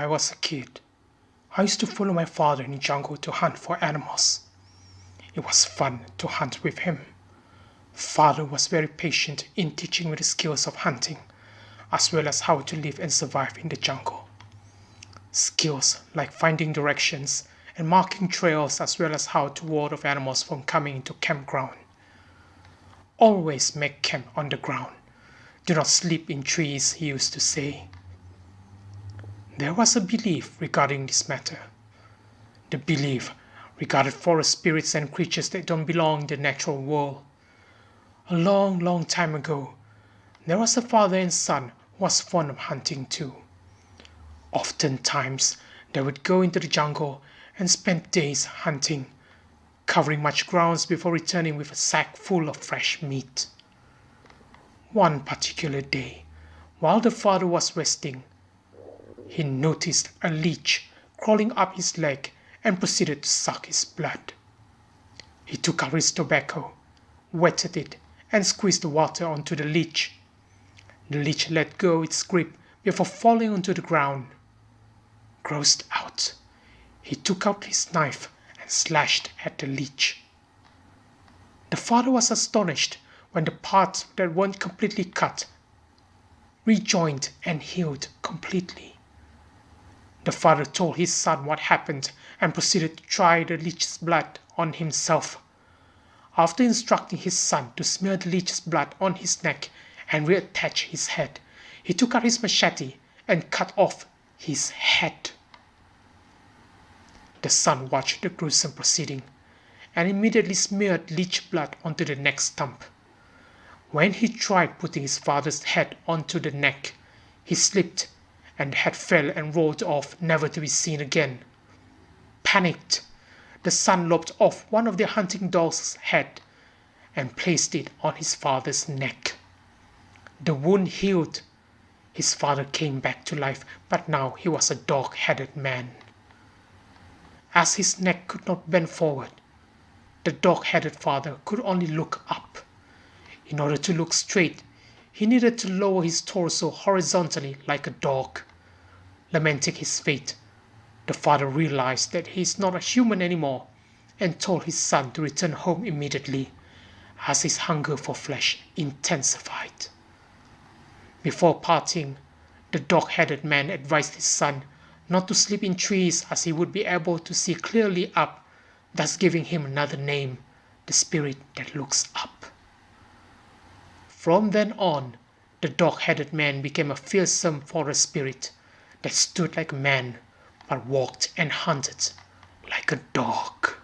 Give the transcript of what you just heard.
I was a kid, I used to follow my father in the jungle to hunt for animals. It was fun to hunt with him. Father was very patient in teaching me the skills of hunting, as well as how to live and survive in the jungle. Skills like finding directions and marking trails, as well as how to ward off animals from coming into campground. Always make camp on the ground. Do not sleep in trees, he used to say. There was a belief regarding this matter. The belief regarded forest spirits and creatures that don't belong in the natural world. A long, long time ago, there was a father and son who was fond of hunting too. Oftentimes, they would go into the jungle and spend days hunting, covering much grounds before returning with a sack full of fresh meat. One particular day, while the father was resting, he noticed a leech crawling up his leg and proceeded to suck his blood. He took out his tobacco, wetted it, and squeezed the water onto the leech. The leech let go its grip before falling onto the ground. Grossed out, he took out his knife and slashed at the leech. The father was astonished when the parts that weren't completely cut rejoined and healed completely. The father told his son what happened and proceeded to try the leech's blood on himself. After instructing his son to smear the leech's blood on his neck and reattach his head, he took out his machete and cut off his head. The son watched the gruesome proceeding and immediately smeared leech blood onto the neck stump. When he tried putting his father's head onto the neck, he slipped and the head fell and rolled off, never to be seen again. Panicked, the son lopped off one of the hunting dog's head and placed it on his father's neck. The wound healed. His father came back to life, but now he was a dog-headed man. As his neck could not bend forward, the dog-headed father could only look up. In order to look straight, he needed to lower his torso horizontally like a dog. Lamenting his fate, the father realized that he is not a human anymore and told his son to return home immediately, as his hunger for flesh intensified. Before parting, the dog-headed man advised his son not to sleep in trees, as he would be able to see clearly up, thus giving him another name, the spirit that looks up. From then on, the dog-headed man became a fearsome forest spirit that stood like a man but walked and hunted like a dog.